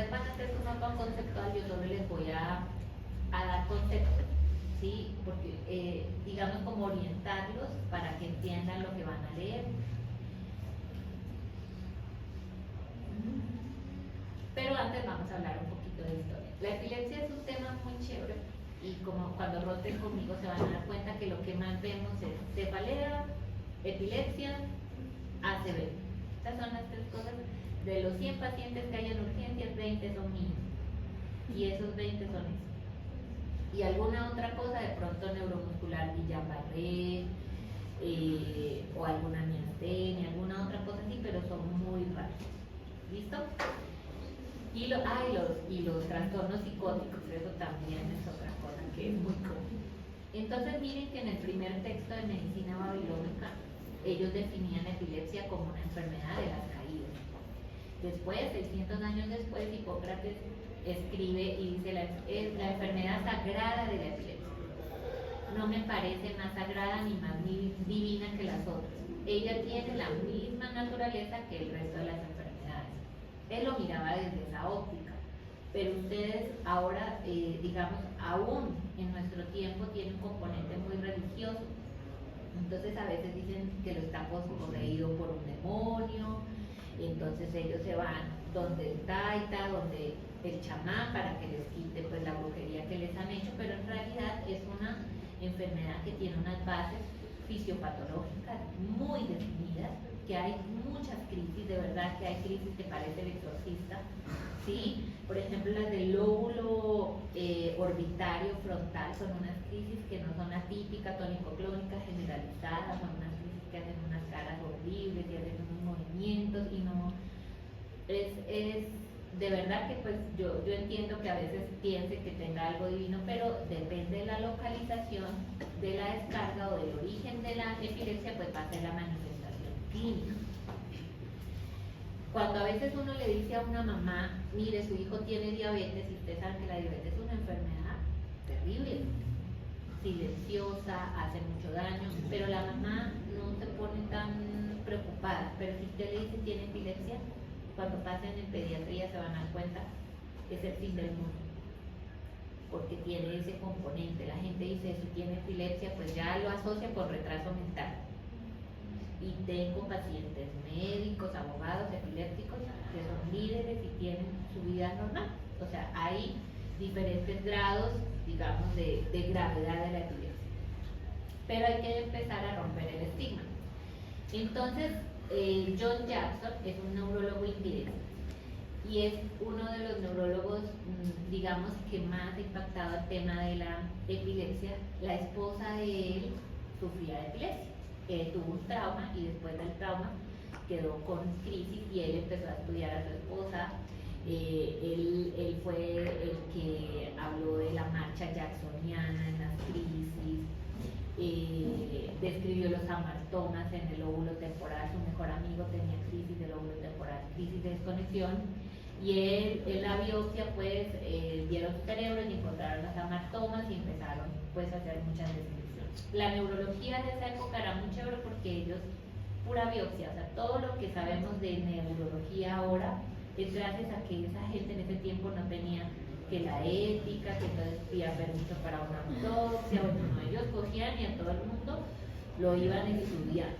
ustedes van a hacer su mapa conceptual, yo solo les voy a dar conceptos, ¿sí? Porque, digamos, como orientarlos para que entiendan lo que van a leer. Pero antes vamos a hablar un poquito de historia. La epilepsia es un tema muy chévere y como cuando roten conmigo se van a dar cuenta que lo que más vemos es cefalea, epilepsia, ACV. Estas son las tres cosas. De los 100 pacientes que hay en urgencias, 20 son míos. Y esos 20 son eso. Y alguna otra cosa, de pronto neuromuscular, Guillain-Barré, o alguna miastenia, alguna otra cosa así, pero son muy raros. ¿Listo? Y los trastornos psicóticos, eso también es otra cosa que es muy común. Entonces miren que en el primer texto de medicina babilónica, ellos definían epilepsia como una enfermedad de las caídas. Después, 600 años después, Hipócrates escribe y dice, es la enfermedad sagrada de la epilepsia. No me parece más sagrada ni más divina que las otras. Ella tiene la misma naturaleza que el resto de las enfermedades. Él lo miraba desde esa óptica. Pero ustedes ahora, digamos, aún en nuestro tiempo tiene un componente muy religioso. Entonces a veces dicen que lo está poseído por un demonio, entonces ellos se van donde el taita, donde el chamán para que les quite pues la brujería que les han hecho, pero en realidad es una enfermedad que tiene unas bases fisiopatológicas muy definidas, que hay muchas crisis, de verdad que hay crisis que parece el exorcista, ¿sí? Por ejemplo, las del lóbulo orbitario frontal son unas crisis que no son atípicas, tónico-clónicas, generalizadas, son unas crisis que hacen unas caras horribles y hacen unos movimientos y no... Es de verdad que pues yo entiendo que a veces piense que tenga algo divino, pero depende de la localización, de la descarga o del origen de la epilepsia, pues va a ser la manifestación clínica. Cuando a veces uno le dice a una mamá, mire, su hijo tiene diabetes, y ustedes saben que la diabetes es una enfermedad terrible, silenciosa, hace mucho daño, pero la mamá no se pone tan preocupada. Pero si usted le dice tiene epilepsia, cuando pasen en pediatría se van a dar cuenta, es el fin del mundo, porque tiene ese componente. La gente dice, si tiene epilepsia, pues ya lo asocia con retraso mental. Y tengo pacientes médicos, abogados, epilépticos, que son líderes y tienen su vida normal. O sea, hay diferentes grados, digamos, de gravedad de la epilepsia. Pero hay que empezar a romper el estigma. Entonces, John Jackson es un neurólogo inglés y es uno de los neurólogos, digamos, que más ha impactado el tema de la epilepsia. La esposa de él sufría de epilepsia. Él tuvo un trauma y después del trauma quedó con crisis y él empezó a estudiar a su esposa. Él fue el que habló de la marcha jacksoniana en las crisis, describió los amartomas en el lóbulo temporal. Su mejor amigo tenía crisis del lóbulo temporal, crisis de desconexión, y él la biopsia pues dieron su cerebro y encontraron los amartomas y empezaron pues a hacer muchas descripciones. La neurología de esa época era muy chévere porque ellos, pura biopsia, o sea, todo lo que sabemos de neurología ahora es gracias a que esa gente en ese tiempo no tenía que la ética, que entonces pedía permiso para una autopsia. Bueno, no, ellos cogían y a todo el mundo lo iban a estudiar.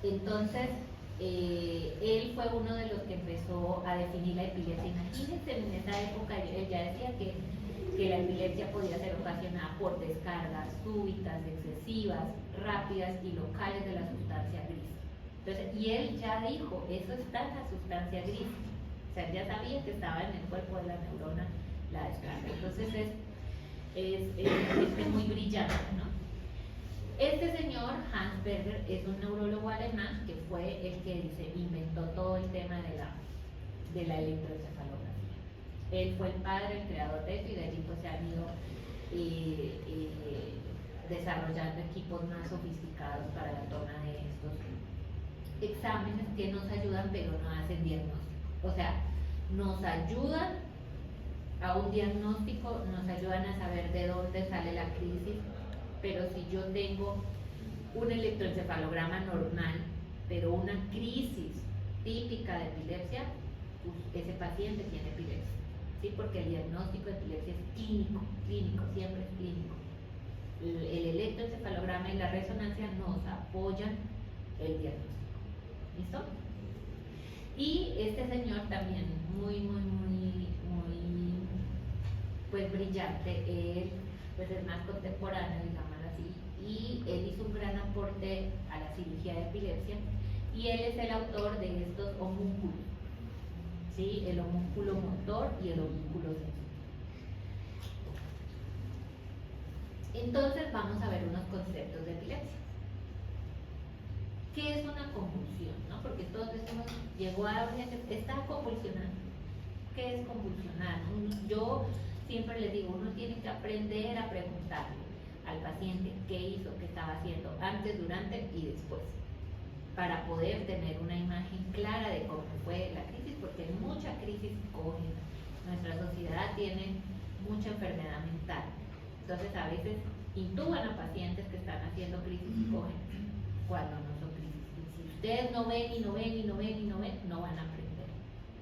Entonces, él fue uno de los que empezó a definir la epilepsia. Imagínense, en esa época él ya decía que la epilepsia podía ser ocasionada por descargas súbitas, excesivas, rápidas y locales de la sustancia gris. Entonces, y él ya dijo, eso está en la sustancia gris. O sea, ya sabía que estaba en el cuerpo de la neurona la descarga. Entonces es muy brillante, ¿no? Este señor, Hans Berger, es un neurólogo alemán que fue el que inventó todo el tema de la electroencefalografía. Él fue el padre, el creador de esto, y de allí pues se han ido desarrollando equipos más sofisticados para la toma de estos exámenes que nos ayudan pero no hacen diagnóstico. O sea, nos ayudan a un diagnóstico, nos ayudan a saber de dónde sale la crisis, pero si yo tengo un electroencefalograma normal, pero una crisis típica de epilepsia, ese paciente tiene epilepsia, ¿sí? Porque el diagnóstico de epilepsia es clínico, siempre es clínico. El electroencefalograma y la resonancia nos apoyan el diagnóstico. ¿Listo? Y este señor también muy pues brillante, él pues es más contemporáneo, digámoslo así, y él hizo un gran aporte a la cirugía de epilepsia, y él es el autor de estos homúnculos, ¿sí? El homúnculo motor y el homúnculo sensor. Entonces vamos a ver unos conceptos de epilepsia. ¿Qué es una convulsión? ¿No? Porque todos decimos, llegó a urgencia, está convulsionando. ¿Qué es convulsionar? Yo siempre les digo, uno tiene que aprender a preguntarle al paciente qué hizo, qué estaba haciendo antes, durante y después, para poder tener una imagen clara de cómo fue la crisis, porque hay mucha crisis psicógena. Nuestra sociedad tiene mucha enfermedad mental. Entonces a veces intuban a pacientes que están haciendo crisis psicógenas cuando no son crisis. Si ustedes no ven, no van a aprender.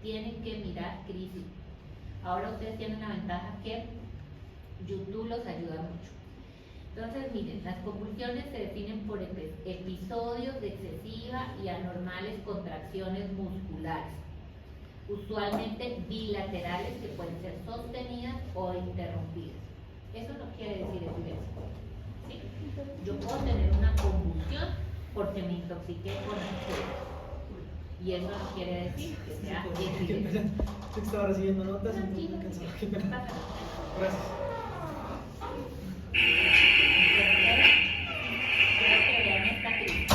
Tienen que mirar crisis. Ahora ustedes tienen la ventaja que YouTube los ayuda mucho. Entonces miren, las convulsiones se definen por episodios de excesiva y anormales contracciones musculares, usualmente bilaterales, que pueden ser sostenidas o interrumpidas. Eso no quiere decir epilepsia, ¿sí? Yo puedo tener una convulsión porque me intoxiqué con alcohol, y eso no quiere decir que sea epilepsia. Estaba recibiendo notas. Tranquilo, Gracias. Quiero que vean esta crisis.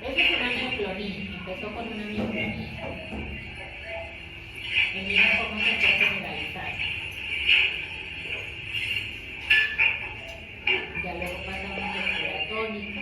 Esa es una mioclonía, empezó con una mioclonía. Y miren cómo se puede generalizar. Ya luego pasa una postura tónica.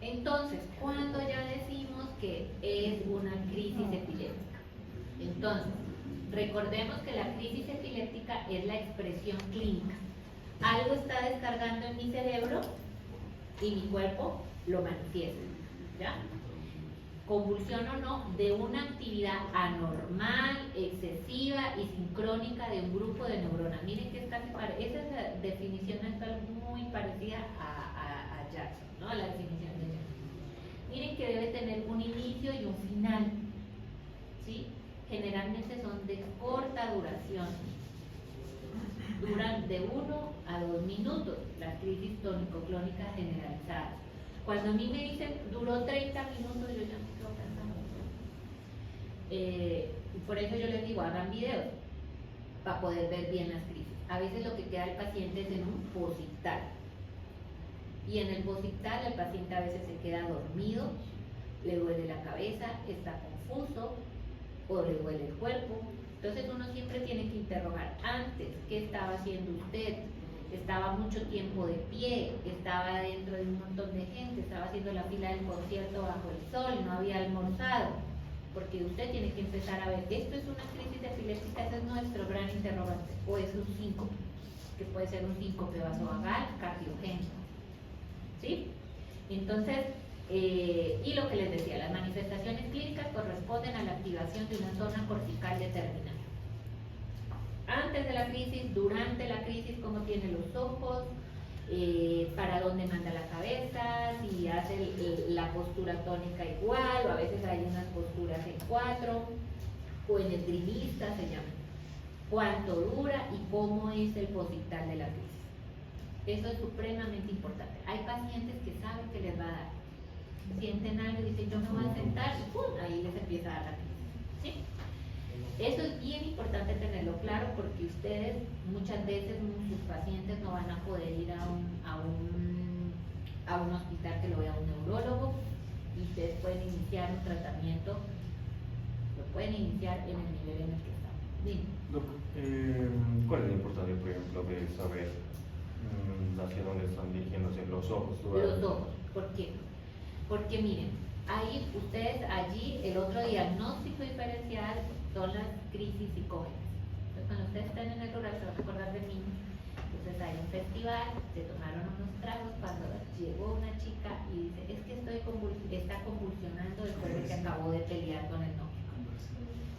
Entonces, cuando ya decimos que es una crisis epiléptica, entonces, recordemos que la crisis epiléptica es la expresión clínica. Algo está descargando en mi cerebro y mi cuerpo lo manifiesta, ¿ya? Convulsión o no, de una actividad anormal, excesiva y sincrónica de un grupo de neuronas. Miren que esa es la definición actual muy parecida a Jackson, ¿no? A la definición de Jackson. Miren que debe tener un inicio y un final, ¿sí? Generalmente son de corta duración. Duran de 1 a 2 minutos las crisis tónico-clónicas generalizadas. Cuando a mí me dicen duró 30 minutos, yo ya me quedo pensando. Por eso yo les digo, hagan videos para poder ver bien las crisis. A veces lo que queda el paciente es en un posictal. Y en el posictal el paciente a veces se queda dormido, le duele la cabeza, está confuso o le duele el cuerpo. Entonces uno siempre tiene que interrogar antes, ¿qué estaba haciendo usted? Estaba mucho tiempo de pie, estaba dentro de un montón de gente, estaba haciendo la fila del concierto bajo el sol, no había almorzado. porque usted tiene que empezar a ver, esto es una crisis epiléptica, ese es nuestro gran interrogante, o es un síncope, que puede ser un síncope vasovagal cardiogénico, ¿sí? Entonces, y lo que les decía, las manifestaciones clínicas corresponden a la activación de una zona cortical determinada. Antes de la crisis, durante la crisis, cómo tiene los ojos, para dónde manda la cabeza, si hace la postura tónica igual, o a veces hay unas posturas en 4, o en esgrimista se llama. Cuánto dura y cómo es el posictal de la crisis. Eso es supremamente importante. Hay pacientes que saben que les va a dar. Sienten algo y dicen, yo me voy a sentar y ¡pum! Ahí les empieza a dar la crisis. ¿Sí? Eso es bien importante tenerlo claro porque ustedes muchas veces sus pacientes no van a poder ir a un hospital que lo vea un neurólogo y ustedes pueden iniciar un tratamiento, lo pueden iniciar en el nivel en el que están. Dime. Doc, ¿cuál es la importancia, por ejemplo, de saber hacia dónde están dirigiéndose los ojos? Los ojos, ¿por qué? Porque miren, ahí ustedes allí el otro diagnóstico diferencial son las crisis psicógenas. Entonces cuando ustedes están en el rural se van a acordar de mí. Entonces hay un festival, se tomaron unos tragos cuando llegó una chica y dice, es que está convulsionando después de que acabó de pelear con el novio.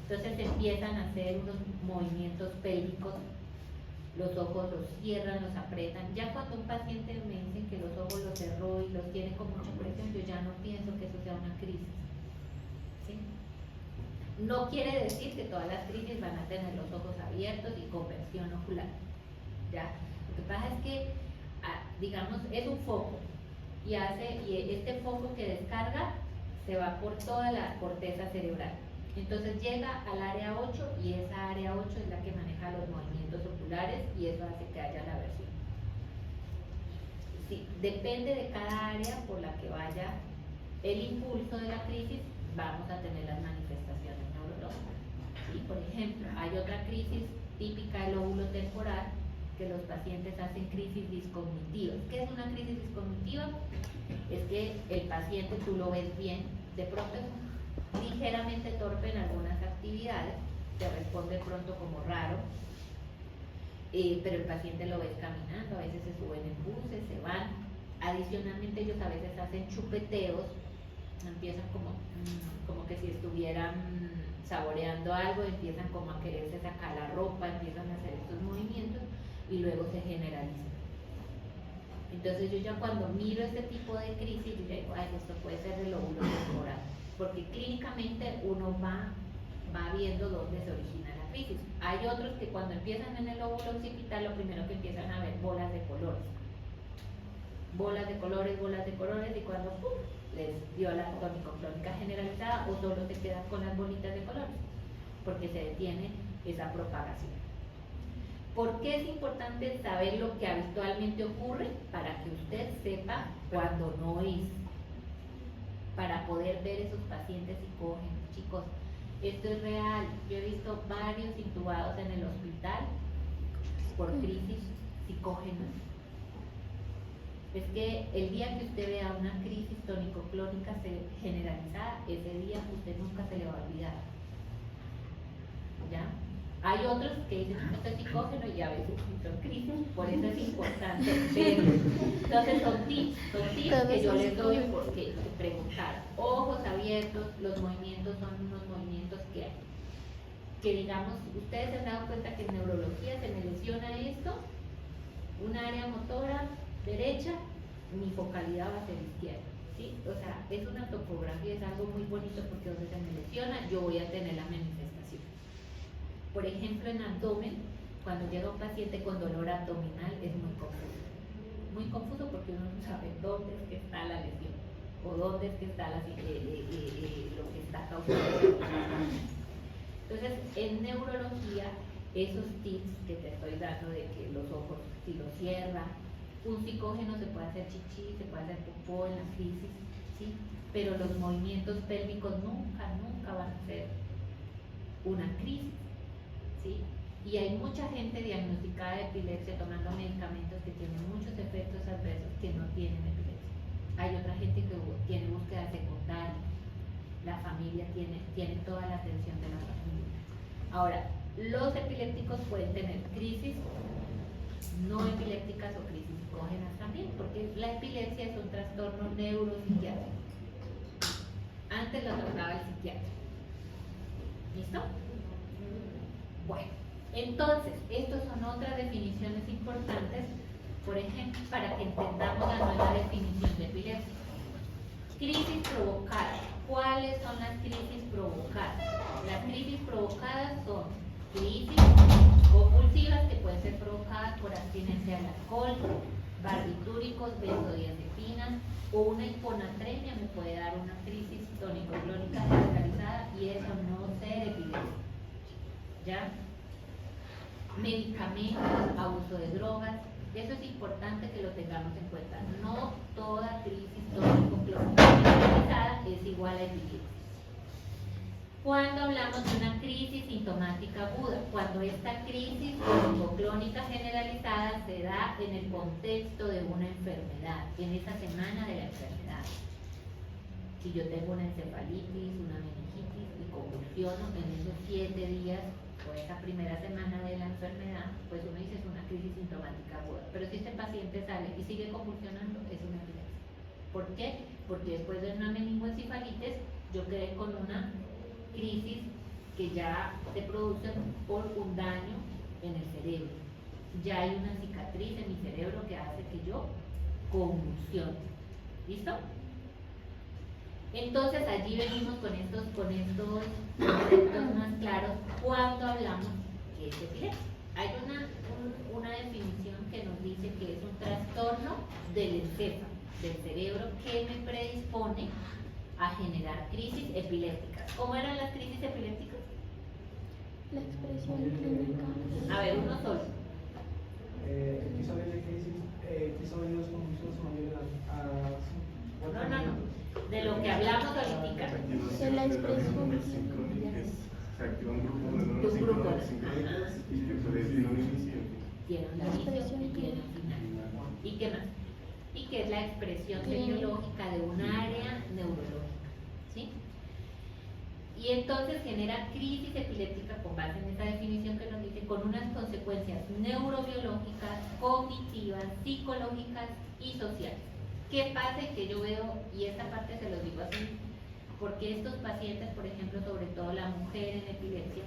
Entonces empiezan a hacer unos movimientos pélvicos, los ojos los cierran, los apretan. Ya cuando un paciente me dice que los ojos los cerró y los tiene con mucha presión, yo ya no pienso que eso sea una crisis. ¿Sí? No quiere decir que todas las crisis van a tener los ojos abiertos y conversión ocular. ¿Ya? Lo que pasa es que, digamos, es un foco y este foco que descarga se va por toda la corteza cerebral. Entonces llega al área 8 y esa área 8 es la que maneja los movimientos oculares y eso hace que haya la aversión. Sí, depende de cada área por la que vaya el impulso de la crisis, vamos a tener las manifestaciones neurológicas. ¿Sí? Por ejemplo, hay otra crisis típica del lóbulo temporal que los pacientes hacen crisis discognitivas. ¿Qué es una crisis discognitiva? Es que el paciente tú lo ves bien, de pronto es ligeramente torpe en algunas actividades, te responde pronto como raro, pero el paciente lo ves caminando, a veces se suben en buses, se van. Adicionalmente ellos a veces hacen chupeteos, empiezan como que si estuvieran saboreando algo, empiezan como a quererse sacar la ropa, empiezan a hacer estos movimientos y luego se generalizan. Entonces yo ya cuando miro este tipo de crisis, yo ya digo, ay, esto puede ser del lóbulo temporal, porque clínicamente uno va viendo dónde se origina la crisis. Hay otros que cuando empiezan en el lóbulo occipital, lo primero que empiezan a ver bolas de colores. Bolas de colores, y cuando ¡pum!, les dio la tónico-clónica generalizada o solo se quedan con las bolitas de colores, porque se detiene esa propagación. ¿Por qué es importante saber lo que habitualmente ocurre? Para que usted sepa cuando no es, para poder ver esos pacientes psicógenos. Chicos, esto es real. Yo he visto varios intubados en el hospital por crisis psicógenas. Es que el día que usted vea una crisis tónico-clónica generalizada, ese día usted nunca se le va a olvidar. ¿Ya? Hay otros que dicen que esto es psicógeno y a veces son crisis, por eso es importante verlo. Entonces son tips que yo les doy porque preguntar. Ojos abiertos, los movimientos son unos movimientos que digamos, ustedes se han dado cuenta que en neurología se me lesiona esto, un área motora derecha, mi focalidad va a ser izquierda. ¿Sí? O sea, es una topografía, es algo muy bonito porque donde se me lesiona yo voy a tener la manifestación. Por ejemplo, en abdomen, cuando llega un paciente con dolor abdominal es muy confuso. Muy confuso porque uno no sabe dónde es que está la lesión o dónde es que está lo que está causando. Entonces, en neurología, esos tips que te estoy dando de que los ojos, si los cierra, un psicógeno se puede hacer chichi, se puede hacer popó en la crisis, ¿sí? Pero los movimientos pélvicos nunca van a ser una crisis. ¿Sí? Y hay mucha gente diagnosticada de epilepsia tomando medicamentos que tienen muchos efectos adversos que no tienen epilepsia. Hay otra gente que tiene búsqueda secundaria. La familia tiene toda la atención de la familia. Ahora, los epilépticos pueden tener crisis no epilépticas o crisis psicógenas también, porque la epilepsia es un trastorno neuropsiquiátrico. Antes lo trataba el psiquiatra. ¿Listo? Bueno, entonces, estas son otras definiciones importantes, por ejemplo, para que entendamos la nueva definición de epilepsia. Crisis provocada. ¿Cuáles son las crisis provocadas? Las crisis provocadas son crisis convulsivas que pueden ser provocadas por abstinencia del alcohol, barbitúricos, benzodiazepinas, o una hiponatremia me puede dar una crisis tónico-clónica generalizada y eso no ser epilepsia. ¿Ya? Medicamentos, abuso de drogas, eso es importante que lo tengamos en cuenta. No toda crisis tónico-clónica generalizada es igual a epilepsia. Cuando hablamos de una crisis sintomática aguda, cuando esta crisis tónico-clónica generalizada se da en el contexto de una enfermedad, en esa semana de la enfermedad. Si yo tengo una encefalitis, una meningitis y convulsiono en esos 7 días o esa primera semana de la enfermedad, pues uno dice es una crisis sintomática aguda. Pero si este paciente sale y sigue convulsionando, es una epilepsia. ¿Por qué? Porque después de una meningoencefalitis yo quedé con una crisis que ya se produce por un daño en el cerebro. Ya hay una cicatriz en mi cerebro que hace que yo convulsione. ¿Listo? Entonces allí venimos con estos conceptos más claros cuando hablamos que es epilepsia. Hay una definición que nos dice que es un trastorno del encéfalo, del cerebro, que me predispone a generar crisis epilépticas. ¿Cómo eran las crisis epilépticas? La expresión clínica. A ver, uno solo. Episodios de crisis, episodios convulsivos mayores a... No. De lo que hablamos ahorita. De la expresión Se activa un grupo de Un neuronas grupo. sincrónicas y que puede tener un inicio. Tiene un inicio y tiene un final. ¿Y qué más? Y que es la expresión semiológica de un área neurológica. ¿Sí? Y entonces genera crisis epiléptica con base en esa definición que nos dice, con unas consecuencias neurobiológicas, cognitivas, psicológicas y sociales. ¿Qué pasa? Que yo veo, y esta parte se los digo así, porque estos pacientes, por ejemplo, sobre todo la mujer en epilepsia,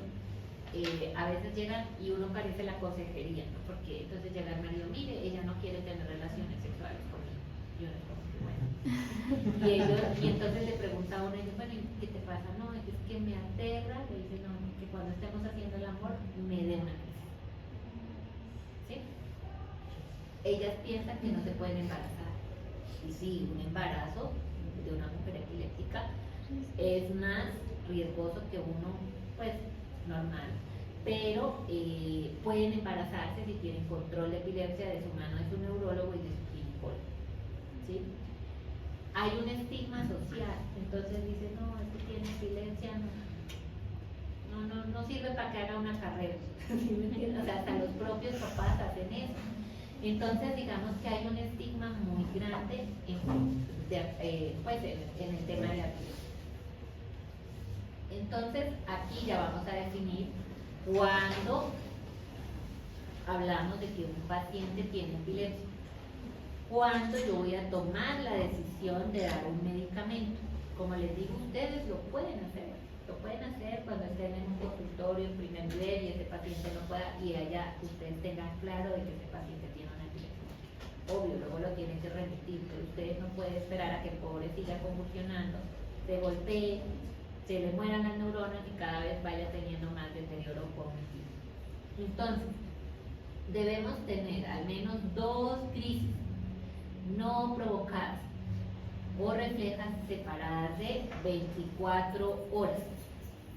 a veces llegan y uno parece la consejería, ¿no? Porque entonces llega el marido, mire, ella no quiere tener relaciones sexuales conmigo. Y uno es como que bueno. Y entonces le pregunta a uno, y dice, bueno, ¿y qué te pasa? No, es que me aterra, le dice, no, que cuando estemos haciendo el amor me dé una crisis. ¿Sí? Ellas piensan que no se pueden embarazar. Y sí, un embarazo de una mujer epiléptica es más riesgoso que uno, pues, normal. Pero pueden embarazarse si tienen control de epilepsia de su mano de su neurólogo y de su ginecólogo. ¿Sí? Hay un estigma social, entonces dicen, no, es que tiene epilepsia, no sirve para que haga una carrera. ¿Sí me entiendes? O sea, hasta los propios papás hacen eso. Entonces, digamos que hay un estigma muy grande en el tema de la epilepsia. Entonces, aquí ya vamos a definir cuando hablamos de que un paciente tiene epilepsia. Cuando yo voy a tomar la decisión de dar un medicamento. Como les digo, ustedes lo pueden hacer. Lo pueden hacer cuando estén en un consultorio en primer nivel y ese paciente no pueda, y allá ustedes tengan claro de que ese paciente tiene una epilepsia. Obvio, luego lo tienen que remitir, pero ustedes no pueden esperar a que el pobre siga convulsionando, se golpee, se le mueran las neuronas y cada vez vaya teniendo más deterioro cognitivo. Entonces, debemos tener al menos 2 crisis no provocadas o reflejas separadas de 24 horas.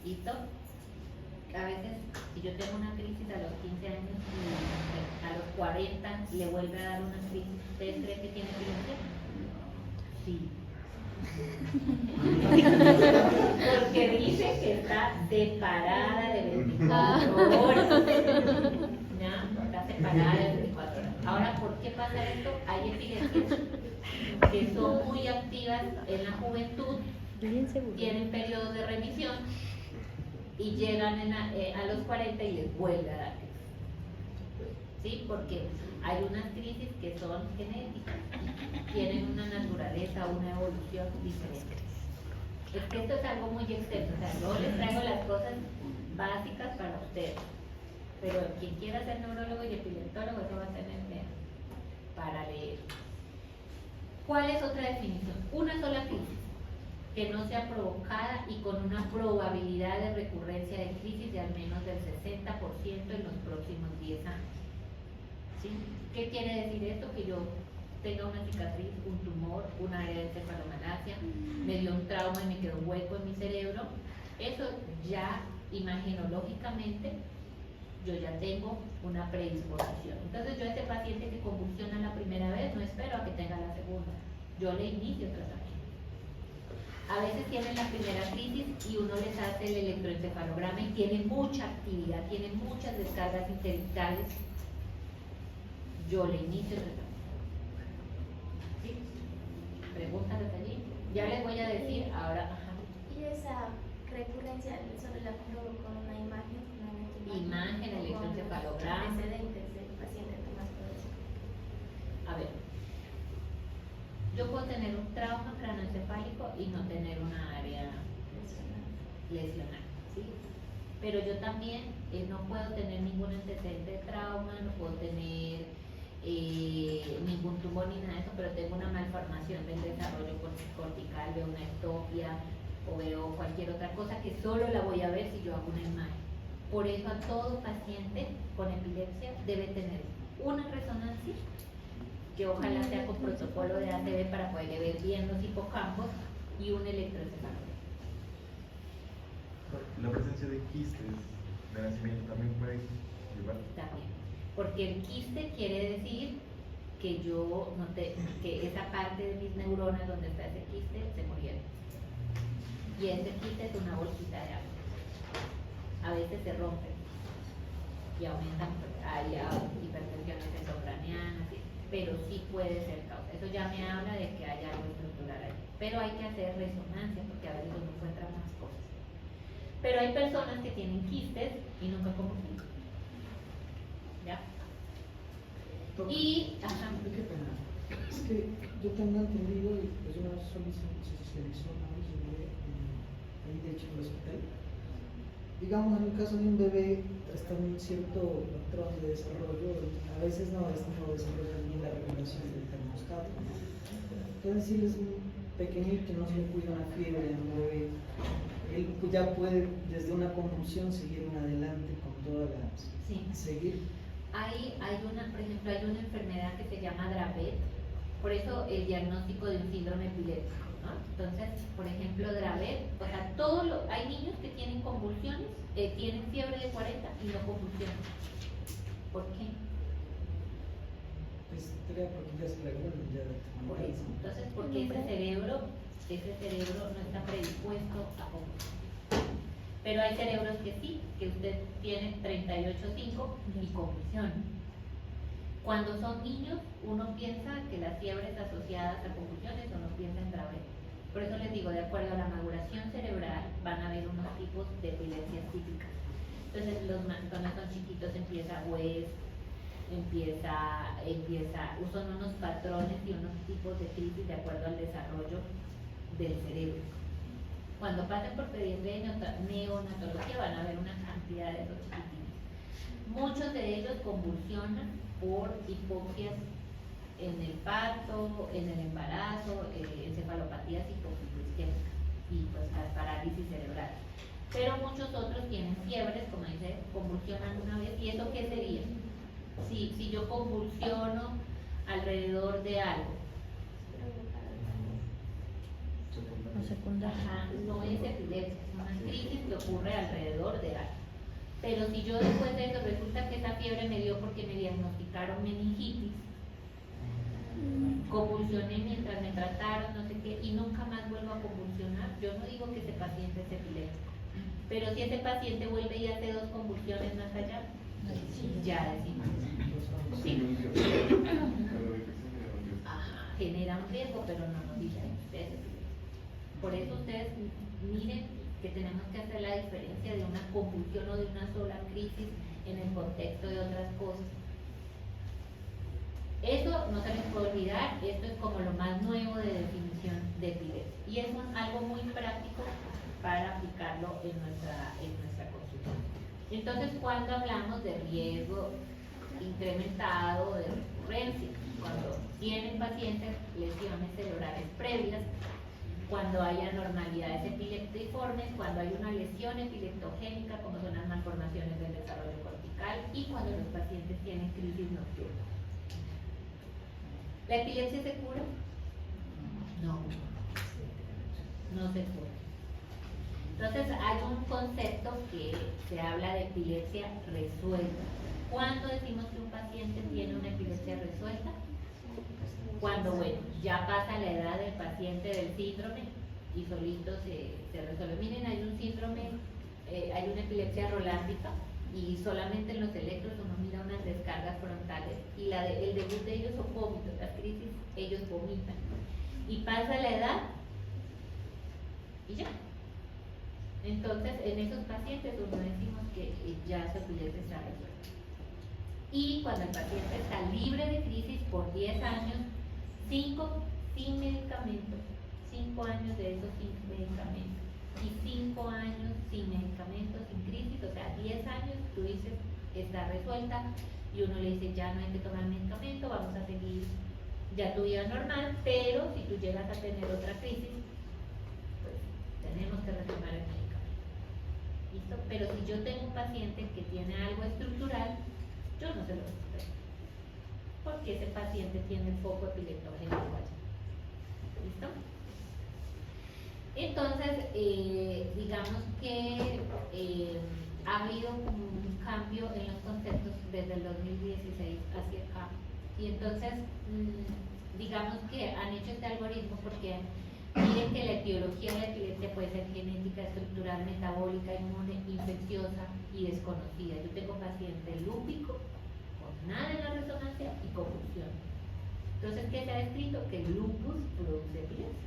¿Listo? A veces, si yo tengo una crisis a los 15 años y a los 40 le vuelve a dar una crisis, ¿ustedes creen que tiene epilepsia? Sí. Porque dice que está separada de 24 horas. ¿Ya? Está separada de 24 horas. Ahora, ¿por qué pasa esto? Hay epilepsias que son muy activas en la juventud Bien seguro. tienen periodos de remisión y llegan a los 40 y les vuelve a dar crisis. ¿Sí? Porque hay unas crisis que son genéticas, tienen una naturaleza, una evolución diferente. Es que esto es algo muy extenso, o sea, yo les traigo las cosas básicas para ustedes, pero quien quiera ser neurólogo y epileptólogo, eso va a tener para leer. ¿Cuál es otra definición? Una sola crisis que no sea provocada y con una probabilidad de recurrencia de crisis de al menos del 60% en los próximos 10 años. ¿Sí? ¿Qué quiere decir esto? Que yo tenga una cicatriz, un tumor, un área de encefalomalacia, me dio un trauma y me quedó un hueco en mi cerebro. Eso ya imagenológicamente yo ya tengo una predisposición. Entonces yo a este paciente que convulsiona la primera vez no espero a que tenga la segunda, yo le inicio tratamiento. A veces tienen la primera crisis y uno les hace el electroencefalograma y tienen mucha actividad, tienen muchas descargas intelectuales, yo le inicio el tratamiento. ¿Sí? Preguntas de allí. Ya les voy a decir ahora. Ajá. Y esa recurrencia solo la compruebo con una imagen, Imagen, electroencefalograma. Antecedentes del paciente que más puede ser. A ver, yo puedo tener un trauma craneoencefálico y no tener una área lesional, ¿sí? Pero yo también no puedo tener ningún antecedente de trauma, no puedo tener ningún tumor ni nada de eso, pero tengo una malformación del desarrollo cortical, veo una ectopia o veo cualquier otra cosa que solo la voy a ver si yo hago una imagen. Por eso a todo paciente con epilepsia debe tener una resonancia, que ojalá sea con protocolo de ACV para poder ver bien los hipocampos, y un electroencefalograma. La presencia de quistes de nacimiento también puede llevar. También. Porque el quiste quiere decir que que esa parte de mis neuronas donde está ese quiste se murieron. Y ese quiste es una bolsita de agua. A veces se rompen y aumentan, hay hipertensiones endocranianas, pero sí puede ser causa. Eso ya me habla de que hay algo estructural ahí. Pero hay que hacer resonancia porque a veces uno encuentra más cosas. Pero hay personas que tienen quistes y nunca convulsionan. ¿Ya? Y, ajá. Qué pena. Es que yo tengo entendido, y pues una vez se socializó una vez un bebé, ahí de hecho en el hospital. Digamos, en el caso de un bebé está en un cierto patrón de desarrollo, a veces no desarrollan bien la regulación del termostato. Entonces, si es un pequeñito, no se le cuida una fiebre en un bebé, él ya puede desde una convulsión seguir en adelante con todas las... Sí. Seguir. Hay una enfermedad que se llama Dravet, por eso el diagnóstico de un síndrome epiléptico, ¿no? Entonces, por ejemplo, Dravet, o sea, hay niños que tienen convulsiones, tienen fiebre de 40 y no convulsionan. ¿Por qué? Pues creo porque ya se regulan ya. Por eso. Entonces, porque ese cerebro no está predispuesto a convulsionar. Pero hay cerebros que sí, que usted tiene 38,5 y convulsiona. Cuando son niños, uno piensa que las fiebres asociadas a convulsiones uno piensa en Dravet. Por eso les digo, de acuerdo a la maduración cerebral, van a haber unos tipos de epilepsias típicas. Entonces, cuando son chiquitos empieza West, son unos patrones y unos tipos de crisis de acuerdo al desarrollo del cerebro. Cuando pasen por pediatría y neonatología van a ver una cantidad de esos chiquitines. Muchos de ellos convulsionan por hipoxias en el parto, en el embarazo, encefalopatías hipoxisquémicas y pues las parálisis cerebrales. Pero muchos otros tienen fiebres, como dice, convulsionan una vez. ¿Y eso qué sería? Si yo convulsiono alrededor de algo, No secundaria. ajá, no es epilepsia, es una crisis que ocurre alrededor de algo. Pero si yo después de eso resulta que esa fiebre me dio porque me diagnosticaron meningitis, convulsioné mientras me trataron, no sé qué, y nunca más vuelvo a convulsionar, yo no digo que ese paciente es epiléptico. Pero si ese paciente vuelve y hace 2 convulsiones más allá, ya decimos. Sí. Ajá, genera un riesgo, pero no nos dice. Por eso ustedes miren que tenemos que hacer la diferencia de una convulsión o de una sola crisis en el contexto de otras cosas. Eso no se les puede olvidar, esto es como lo más nuevo de definición de epilepsia. Y es algo muy práctico para aplicarlo en nuestra consulta. Entonces, cuando hablamos de riesgo incrementado de recurrencia, cuando tienen pacientes lesiones cerebrales previas, cuando hay anormalidades epileptiformes, cuando hay una lesión epileptogénica, como son las malformaciones del desarrollo cortical, y cuando los pacientes tienen crisis nocturnas. ¿La epilepsia se cura? No, no se cura. Entonces hay un concepto que se habla de epilepsia resuelta. ¿Cuándo decimos que un paciente tiene una epilepsia resuelta? Cuando, bueno, ya pasa la edad del paciente del síndrome y solito se resuelve. Miren, hay un síndrome, hay una epilepsia rolándica y solamente en los electros uno mira unas descargas frontales y el debut de ellos son vómitos, las crisis, ellos vomitan. Y pasa la edad y ya. Entonces, en esos pacientes uno decimos que ya su epilepsia está resuelta. Y cuando el paciente está libre de crisis por 10 años, 5 sin medicamentos, 5 años de esos sin medicamentos, y 5 años sin medicamentos, sin crisis, o sea, 10 años, tú dices, está resuelta, y uno le dice, ya no hay que tomar medicamento, vamos a seguir ya tu vida normal, pero si tú llegas a tener otra crisis, pues tenemos que retomar el medicamento. ¿Listo? Pero si yo tengo un paciente que tiene algo estructural, yo no se lo recupero, porque ese paciente tiene el foco epileptogénico allá. ¿Listo? Entonces, digamos que ha habido un cambio en los conceptos desde el 2016 hacia acá. Y entonces, digamos que han hecho este algoritmo porque miren que la etiología de la epilepsia puede ser genética, estructural, metabólica, inmune, infecciosa y desconocida. Yo tengo paciente lúpico, con nada en la resonancia y convulsión. Entonces, ¿qué se ha descrito? Que el lupus produce epilepsia.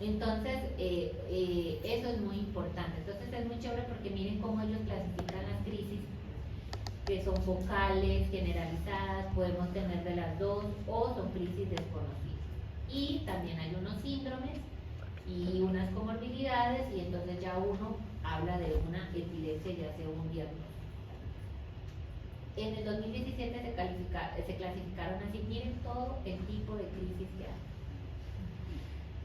Entonces, eso es muy importante. Entonces, es muy chévere porque miren cómo ellos clasifican las crisis, que son focales, generalizadas, podemos tener de las dos, o son crisis desconocidas. Y también hay unos síndromes y unas comorbilidades, y entonces ya uno habla de una epilepsia, ya sea un diagnóstico. En el 2017 se clasificaron así, miren todo el tipo de crisis que hay.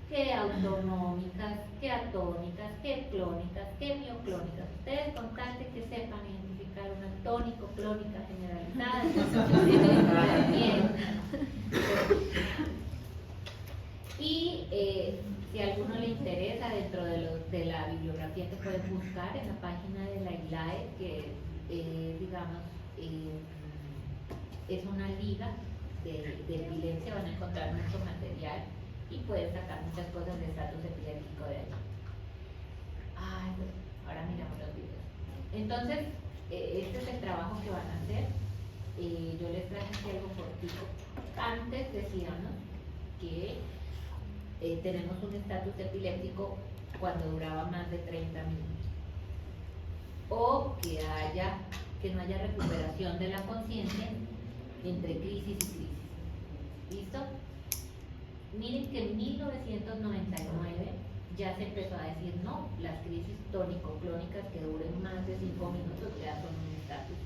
Que autonómicas, que atónicas, que clónicas, que mioclónicas. Ustedes con tal de que sepan identificar una tónico-clónica generalizada, bien. Y si a alguno le interesa, dentro de la bibliografía que pueden buscar en la página de la ILAE, que digamos, es una liga de epilepsia, van a encontrar mucho material y pueden sacar muchas cosas de estatus epiléptico de allí. Ay, bueno, ahora miramos los videos. Entonces, este es el trabajo que van a hacer. Yo les traje aquí algo cortito. Antes decíamos que tenemos un estatus epiléptico cuando duraba más de 30 minutos. O que no haya recuperación de la conciencia entre crisis y crisis. ¿Listo? Miren que en 1999 ya se empezó a decir no, las crisis tónico-clónicas que duren más de 5 minutos ya son un estatus.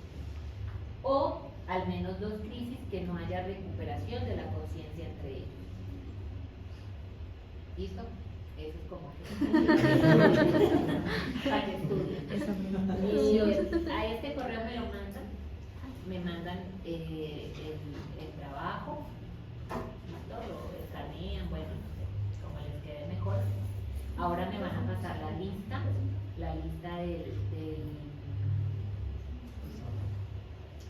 O al menos 2 crisis que no haya recuperación de la conciencia entre ellos. ¿Listo? Eso es como que para que estudien. A este correo me mandan el trabajo, ¿listo? Lo escanean, bueno, no sé, como les quede mejor. Ahora me van a pasar la lista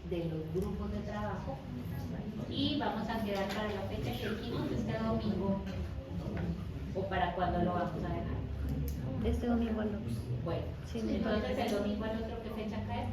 de los grupos de trabajo, y vamos a quedar para la fecha que dijimos, este domingo, o para cuándo lo vamos a dejar. Este domingo al otro. Bueno, Sí, entonces el domingo al otro, ¿qué fecha cae?